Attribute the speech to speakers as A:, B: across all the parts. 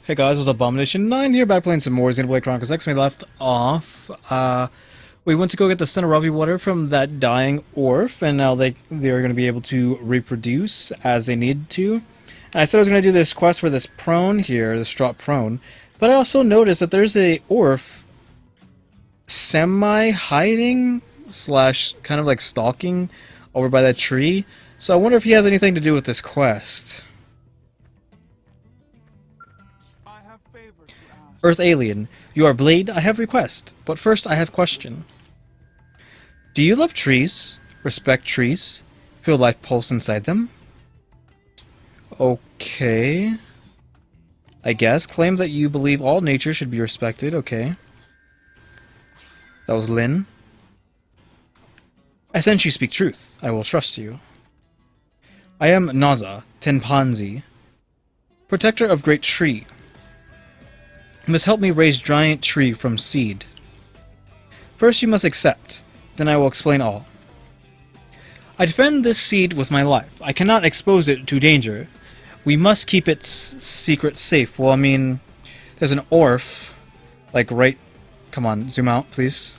A: Hey guys, what's up? Abomination9 here, back playing some more Xenoblade Chronicles X. We left off. We went to go get the Cenorabi water from that dying orph, and now they're going to be able to reproduce as they need to. And I said I was going to do this quest for this prone here, the Straught prone, but I also noticed that there's a orph semi-hiding slash kind of like stalking over by that tree. So I wonder if he has anything to do with this quest. Earth alien, you are Blade, I have request, but first I have question. Do you love trees, respect trees, feel life pulse inside them? Okay. I guess, claim that you believe all nature should be respected, okay. That was Lin. I sense you speak truth, I will trust you. I am Naza, Tenpanzi, protector of great tree. You must help me raise giant tree from seed. First you must accept, then I will explain all. I defend this seed with my life. I cannot expose it to danger. We must keep its secret safe. Well, I mean, there's an orph, like right... Come on, zoom out, please.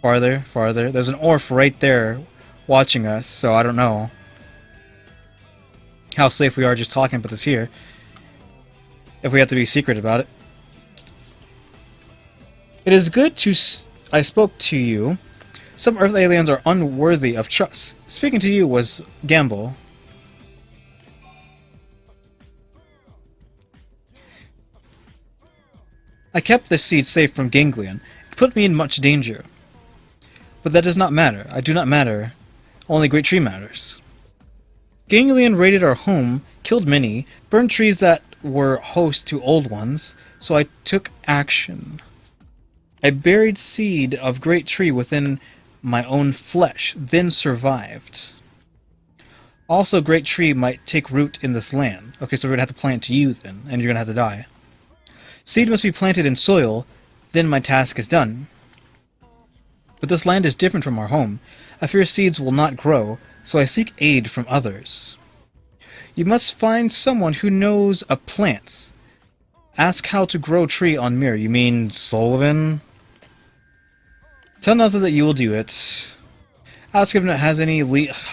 A: Farther, farther. There's an orph right there watching us, so I don't know how safe we are just talking about this here, if we have to be secret about it. It is good to I spoke to you. Some Earth aliens are unworthy of trust. Speaking to you was gamble. I kept this seed safe from Ganglion. It put me in much danger. But that does not matter. I do not matter. Only Great Tree matters. Ganglion raided our home, killed many, burned trees that were host to old ones, so I took action. I buried seed of great tree within my own flesh, then survived. Also, great tree might take root in this land. Okay, so we're gonna have to plant you then, and you're gonna have to die. Seed must be planted in soil, then my task is done. But this land is different from our home. I fear seeds will not grow, so I seek aid from others. You must find someone who knows of plants. Ask how to grow tree on mirror. You mean Sullivan? Tell Naza that you will do it. Ask if it has any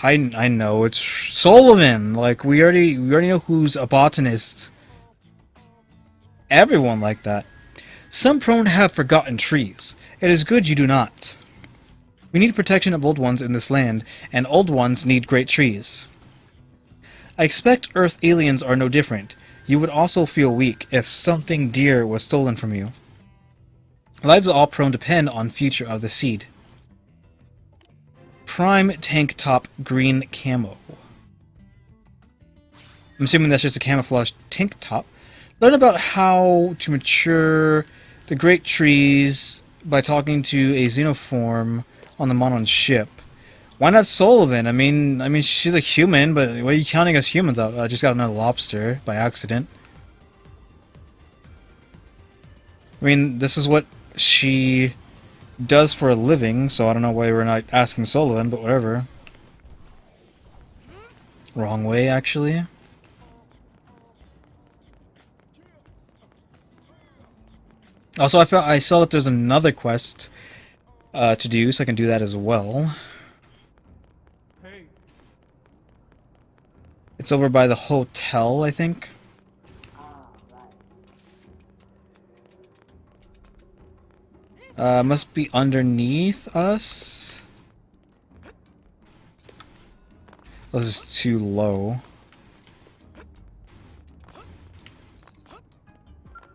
A: I know, it's Sullivan! Like, we already know who's a botanist. Everyone like that. Some prone have forgotten trees. It is good you do not. We need protection of old ones in this land, and old ones need great trees. I expect Earth aliens are no different. You would also feel weak if something dear was stolen from you. Lives of all prone depend on future of the seed. Prime tank top green camo. I'm assuming that's just a camouflage tank top. Learn about how to mature the great trees by talking to a xenoform on the Monon ship. Why not Sullivan? I mean, she's a human, but what are you counting as humans out? I just got another lobster by accident. I mean, this is what she does for a living, so I don't know why we're not asking Sullivan, but whatever. Wrong way, actually. Also, I saw that there's another quest to do, so I can do that as well. It's over by the hotel, I think. Must be underneath us. This is too low.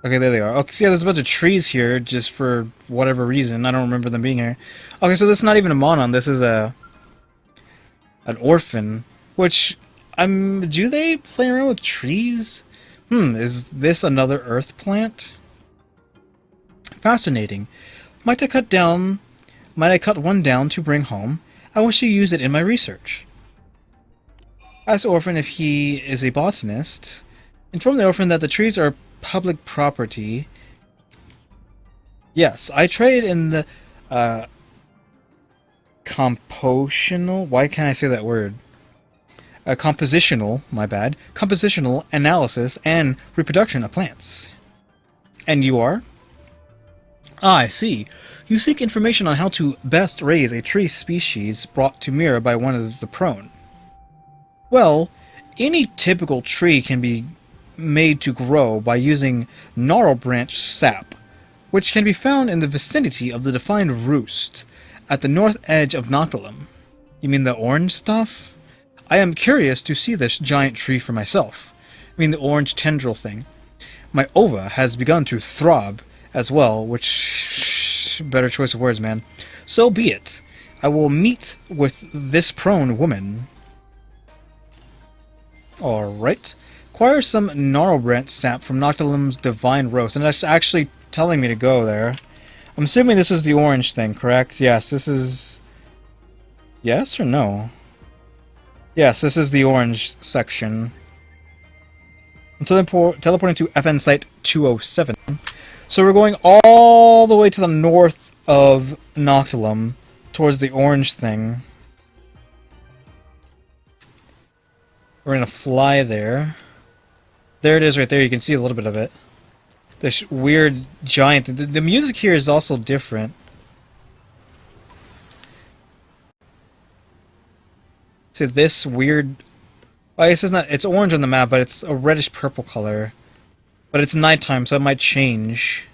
A: Okay, there they are. Okay, yeah, there's a bunch of trees here, just for whatever reason. I don't remember them being here. Okay, so this is not even a Monon. This is an orphan. Which, do they play around with trees? Is this another earth plant? Fascinating. Might I cut one down to bring home? I wish to use it in my research. Ask the orphan if he is a botanist. Inform the orphan that the trees are public property. Yes, I trade in the compositional. Why can't I say that word? Compositional, my bad. Compositional analysis and reproduction of plants. And you are? Ah, I see. You seek information on how to best raise a tree species brought to Mira by one of the prone. Well, any typical tree can be made to grow by using gnarl branch sap, which can be found in the vicinity of the defined roost at the north edge of Noctilum. You mean the orange stuff? I am curious to see this giant tree for myself. I mean the orange tendril thing. My ova has begun to throb as well, which... better choice of words, man. So be it. I will meet with this prone woman. Alright. Acquire some gnarlbranch sap from Noctilum's divine roast. And that's actually telling me to go there. I'm assuming this is the orange thing, correct? Yes, this is... Yes or no? Yes, this is the orange section. I'm teleporting to FN Site 207. So we're going all the way to the north of Noctilum, towards the orange thing. We're gonna fly there. There it is right there, you can see a little bit of it. This weird giant... The music here is also different. See this weird... I guess it's not... It's orange on the map, but it's a reddish-purple color. But it's nighttime, so it might change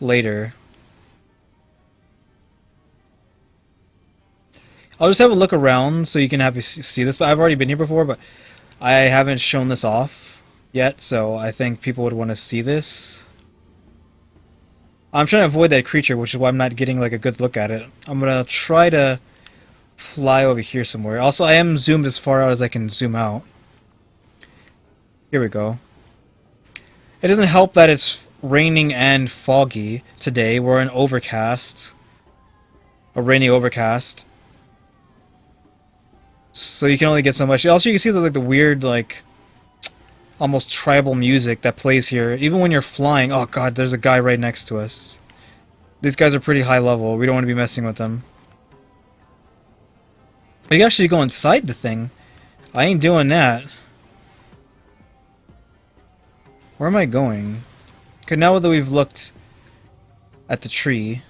A: later. I'll just have a look around so you can have see this. But I've already been here before, but I haven't shown this off yet, so I think people would want to see this. I'm trying to avoid that creature, which is why I'm not getting like a good look at it. I'm gonna try to fly over here somewhere. Also, I am zoomed as far out as I can zoom out. Here we go. It doesn't help that it's raining and foggy today. We're in overcast. A rainy overcast. So you can only get so much. Also, you can see the weird, like, almost tribal music that plays here. Even when you're flying. Oh god, there's a guy right next to us. These guys are pretty high level. We don't want to be messing with them. But you actually go inside the thing. I ain't doing that. Where am I going? Okay, now that we've looked at the tree.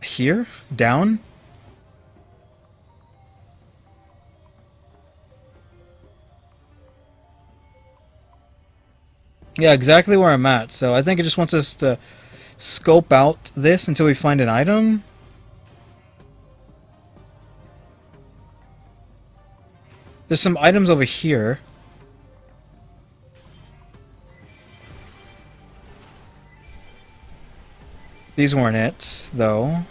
A: Here? Down? Yeah, exactly where I'm at. So I think it just wants us to scope out this until we find an item. There's some items over here. These weren't it, though.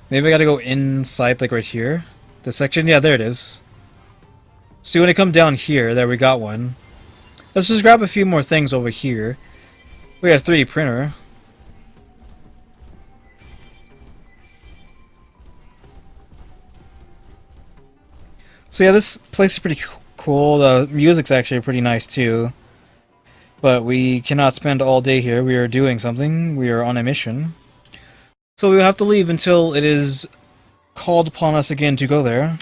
A: Maybe I gotta go inside, like right here. This section? Yeah, there it is. See, when I come down here, there we got one. Let's just grab a few more things over here. We got a 3D printer. So yeah, this place is pretty cool. The music's actually pretty nice too. But we cannot spend all day here. We are doing something. We are on a mission. So we will have to leave until it is called upon us again to go there.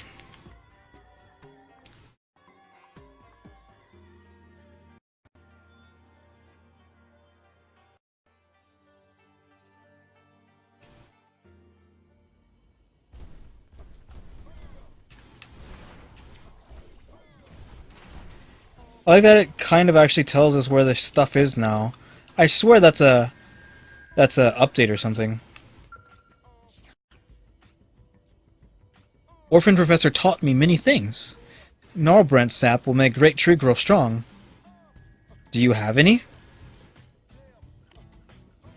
A: I like that it kind of actually tells us where the stuff is now. I swear that's a update or something. Orphan Professor taught me many things. Gnarlbranch sap will make great tree grow strong. Do you have any?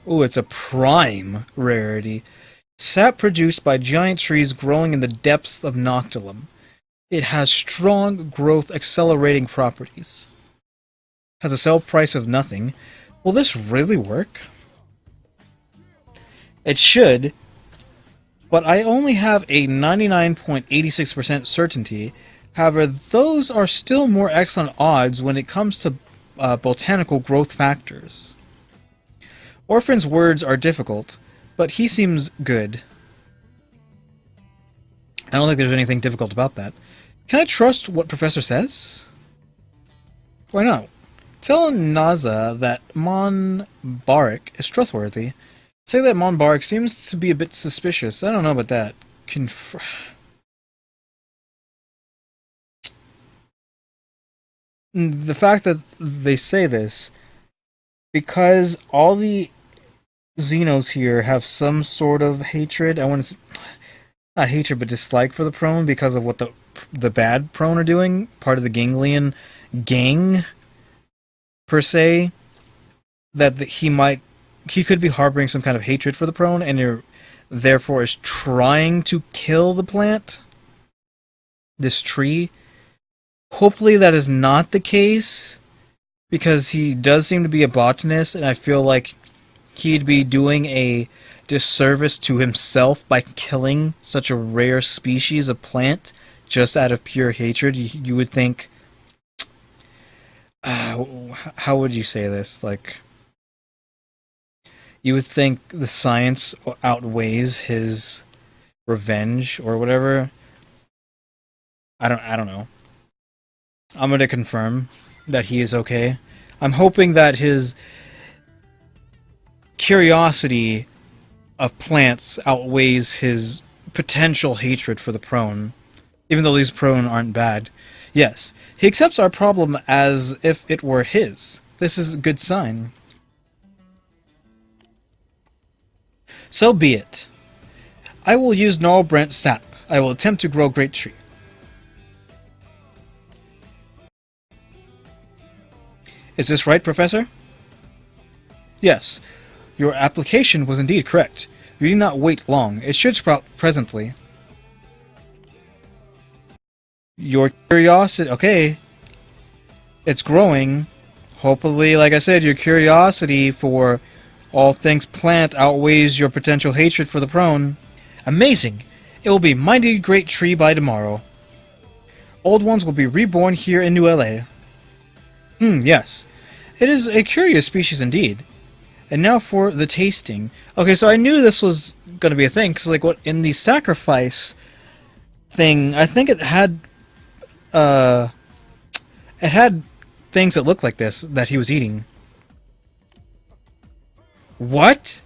A: Ooh, it's a prime rarity. Sap produced by giant trees growing in the depths of Noctilum. It has strong growth accelerating properties. Has a sell price of nothing. Will this really work? It should, but I only have a 99.86% certainty. However, those are still more excellent odds when it comes to botanical growth factors. Orphan's words are difficult, but he seems good. I don't think there's anything difficult about that. Can I trust what Professor says? Why not? Tell Naza that Mon Barak is trustworthy. Say that Mon Barak seems to be a bit suspicious. I don't know about that. The fact that they say this, because all the Xenos here have some sort of hatred, I want to not hatred, but dislike for the prone because of what the bad prone are doing, part of the Ganglion gang, per se, that he could be harboring some kind of hatred for the prone, and therefore is trying to kill the plant, this tree. Hopefully that is not the case, because he does seem to be a botanist, and I feel like he'd be doing a disservice to himself by killing such a rare species of plant just out of pure hatred. You would think, how would you say this? Like, you would think the science outweighs his revenge or whatever. I don't know. I'm going to confirm that he is okay. I'm hoping that his curiosity of plants outweighs his potential hatred for the prone, even though these prone aren't bad. Yes, he accepts our problem as if it were his. This is a good sign. So be it. I will use Gnarlbrent sap. I will attempt to grow Great Tree. Is this right, Professor? Yes. Your application was indeed correct. You need not wait long. It should sprout presently. Your curiosity... Okay. It's growing. Hopefully, like I said, your curiosity for all things plant outweighs your potential hatred for the prone. Amazing! It will be a mighty great tree by tomorrow. Old ones will be reborn here in New LA. Yes. It is a curious species indeed. And now for the tasting. Okay, so I knew this was going to be a thing, because, like, what in the sacrifice thing, I think it had things that looked like this that he was eating. What?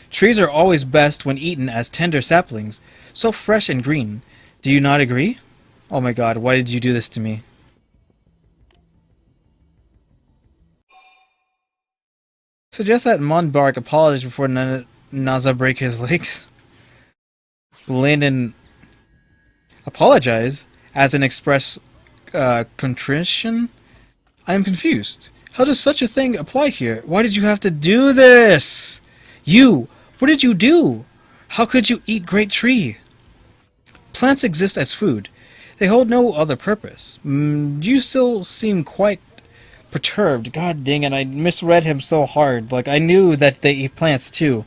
A: Trees are always best when eaten as tender saplings, so fresh and green. Do you not agree? Oh my god, why did you do this to me? Suggest that Monbark apologize before Naza break his legs. Landon apologize as an express contrition? I am confused. How does such a thing apply here? Why did you have to do this? You! What did you do? How could you eat Great Tree? Plants exist as food. They hold no other purpose. You still seem quite perturbed. God dang it, I misread him so hard. Like, I knew that they eat plants too.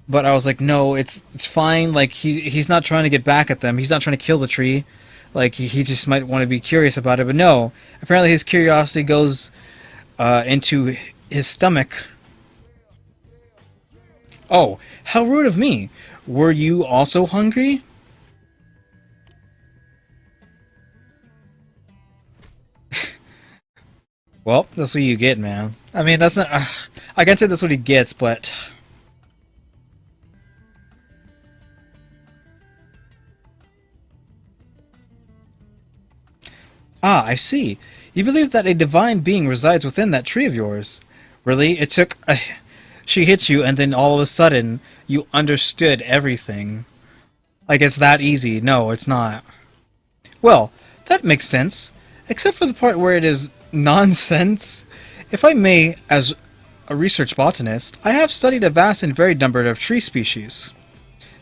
A: But I was like, no, it's fine. Like, he's not trying to get back at them. He's not trying to kill the tree. Like, he just might want to be curious about it. But no, apparently his curiosity goes into his stomach. Oh, how rude of me. Were you also hungry? Well, that's what you get, man. I mean, that's not... I can't say that's what he gets, but... Ah, I see. You believe that a divine being resides within that tree of yours. Really? It took... She hits you, and then all of a sudden, you understood everything. Like, it's that easy. No, it's not. Well, that makes sense. Except for the part where it is nonsense. If I may, as a research botanist, I have studied a vast and varied number of tree species.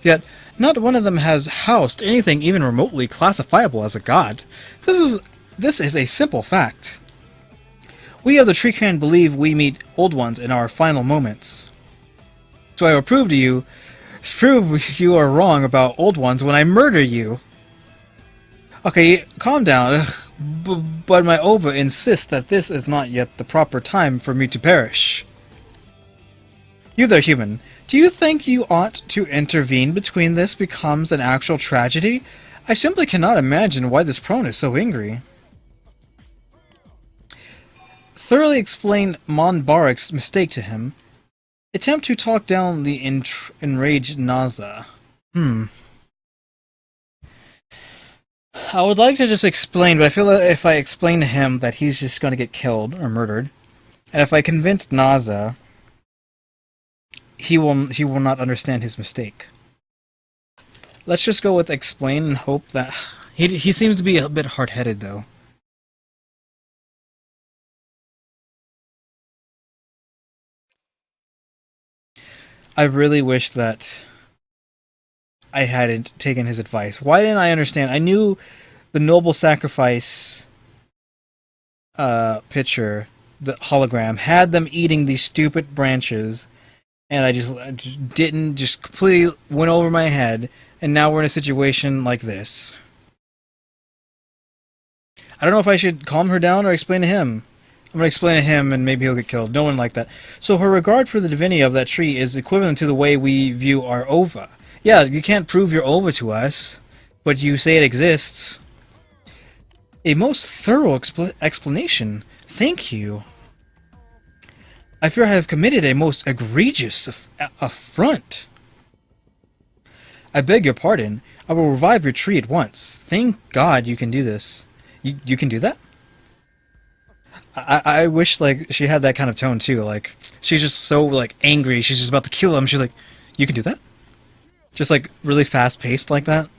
A: Yet, not one of them has housed anything even remotely classifiable as a god. This is a simple fact. We of the tree clan believe we meet old ones in our final moments. So I will prove you are wrong about old ones when I murder you. Okay, calm down. But my Oba insists that this is not yet the proper time for me to perish. You there, human. Do you think you ought to intervene between this becomes an actual tragedy? I simply cannot imagine why this prone is so angry. Thoroughly explain Monbarek's mistake to him. Attempt to talk down the enraged Naza. I would like to just explain, but I feel that if I explain to him that he's just going to get killed or murdered, and if I convince Naza, he will not understand his mistake. Let's just go with explain and hope that he seems to be a bit hard-headed though. I really wish that I hadn't taken his advice. Why didn't I understand? I knew the noble sacrifice picture, the hologram, had them eating these stupid branches, and I just didn't, just completely went over my head, and now we're in a situation like this. I don't know if I should calm her down or explain to him. I'm gonna explain to him and maybe he'll get killed. No one like that. So her regard for the divinity of that tree is equivalent to the way we view our ova. Yeah, you can't prove your ova to us, but you say it exists. A most thorough explanation. Thank you. I fear I have committed a most egregious affront. I beg your pardon. I will revive your tree at once. Thank God you can do this. You can do that? I wish, like, she had that kind of tone, too. Like, she's just so, like, angry. She's just about to kill him. She's like, you can do that? Just, like, really fast-paced like that.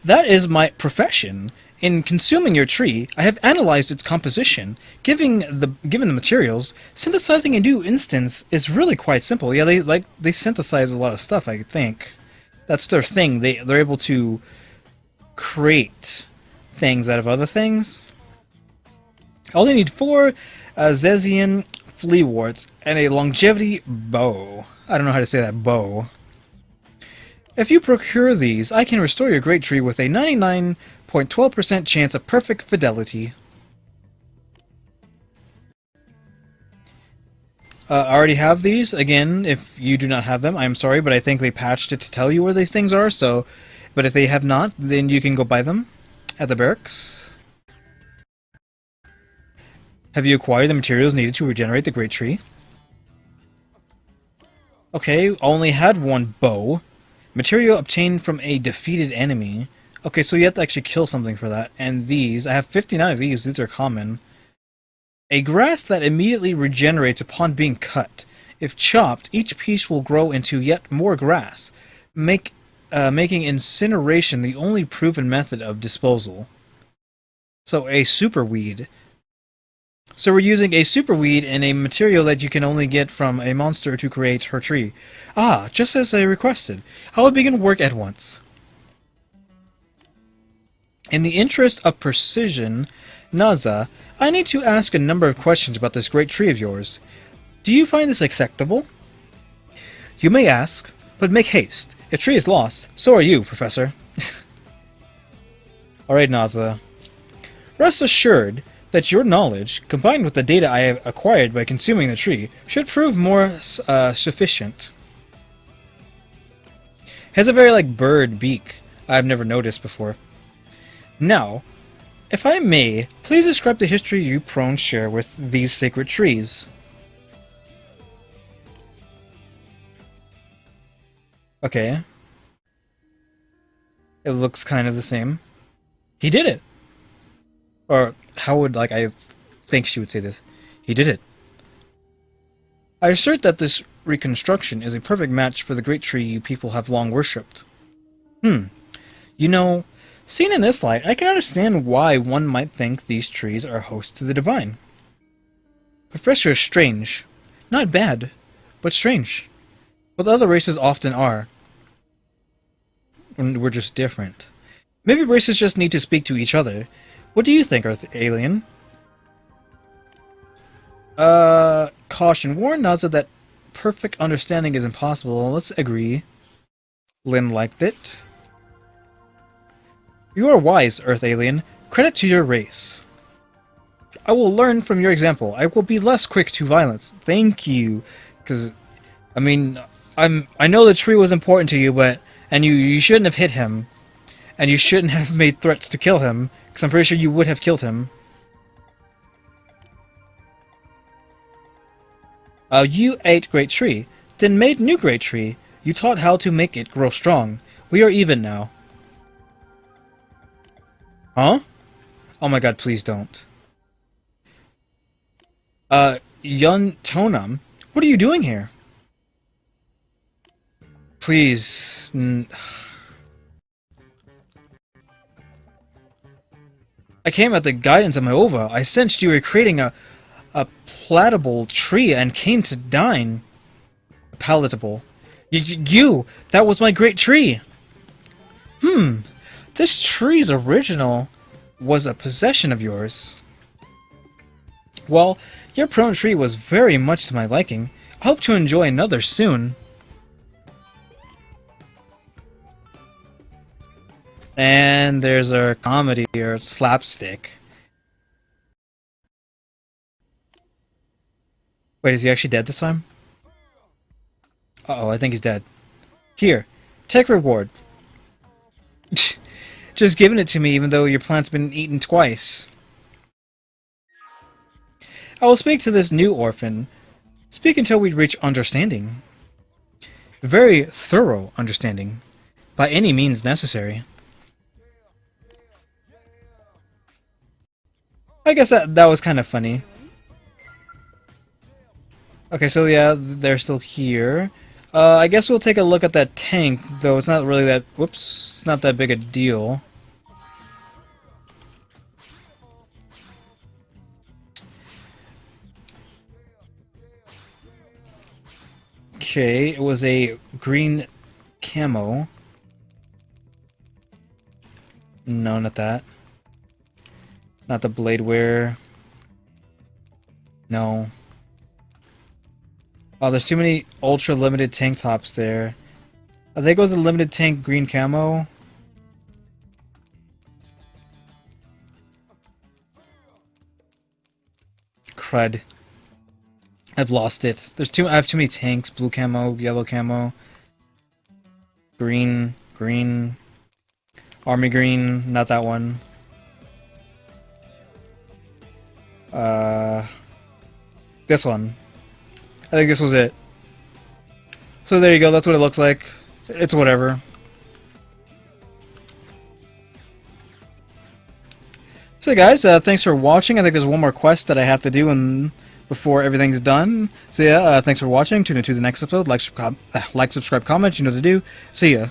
A: That is my profession. In consuming your tree, I have analyzed its composition. Given the materials, synthesizing a new instance is really quite simple. Yeah, they synthesize a lot of stuff, I think. That's their thing. They're able to create things out of other things. All they need 4 Zezian fleaworts and a longevity bow. I don't know how to say that, bow. If you procure these, I can restore your great tree with a 99.12% chance of perfect fidelity. I already have these. Again, if you do not have them, I'm sorry, but I think they patched it to tell you where these things are, so... But if they have not, then you can go buy them at the barracks. Have you acquired the materials needed to regenerate the great tree? Okay, only had 1 bow. Material obtained from a defeated enemy. Okay, so you have to actually kill something for that. And these, I have 59 of these. These are common. A grass that immediately regenerates upon being cut. If chopped, each piece will grow into yet more grass, making incineration the only proven method of disposal. So a superweed. So we're using a superweed and a material that you can only get from a monster to create her tree. Ah, just as I requested. I will begin work at once. In the interest of precision, Naza, I need to ask a number of questions about this great tree of yours. Do you find this acceptable? You may ask, but make haste. If tree is lost, so are you, Professor. Alright, Naza. Rest assured that your knowledge, combined with the data I have acquired by consuming the tree, should prove more sufficient. Has a very, like, bird beak I've never noticed before. Now, if I may, please describe the history you prones share with these sacred trees. Okay. It looks kind of the same. He did it! Or, how would, like, I think she would say this? He did it. I assert that this reconstruction is a perfect match for the great tree you people have long worshipped. You know, seen in this light, I can understand why one might think these trees are hosts to the divine. Professor is strange. Not bad, but strange. What other races often are. We're just different. Maybe races just need to speak to each other. What do you think, Earth Alien? Caution. Warn Naza that perfect understanding is impossible. Let's agree. Lin liked it. You are wise, Earth Alien. Credit to your race. I will learn from your example. I will be less quick to violence. Thank you. Because I mean, I know the tree was important to you, but and you shouldn't have hit him, and you shouldn't have made threats to kill him, because I'm pretty sure you would have killed him. You ate great tree, then made new great tree. You taught how to make it grow strong. We are even now. Huh? Oh my god, please don't. Yun Tonam, what are you doing here? Please. I came at the guidance of my Ova. I sensed you were creating a palatable tree and came to dine. Palatable. You! That was my great tree! This tree's original was a possession of yours. Well, your prone tree was very much to my liking. I hope to enjoy another soon. And there's our comedy, or slapstick. Wait, is he actually dead this time? Uh-oh, I think he's dead. Here, take reward. Just giving it to me even though your plant's been eaten twice. I will speak to this new orphan. Speak until we reach understanding. Very thorough understanding. By any means necessary. I guess that was kind of funny. Okay, so yeah, they're still here. I guess we'll take a look at that tank, though it's not really that... Whoops, it's not that big a deal. Okay, it was a green camo. No, not that. Not the blade wear. No. Oh, there's too many ultra limited tank tops there. I think it was a limited tank green camo. Crud. I've lost it. I have too many tanks. Blue camo, yellow camo. Green, army green, not that one. This one. I think this was it. So there you go, that's what it looks like. It's whatever. So guys, thanks for watching. I think there's one more quest that I have to do before everything's done. So yeah, thanks for watching. Tune into the next episode. Like, subscribe, comment. You know what to do. See ya.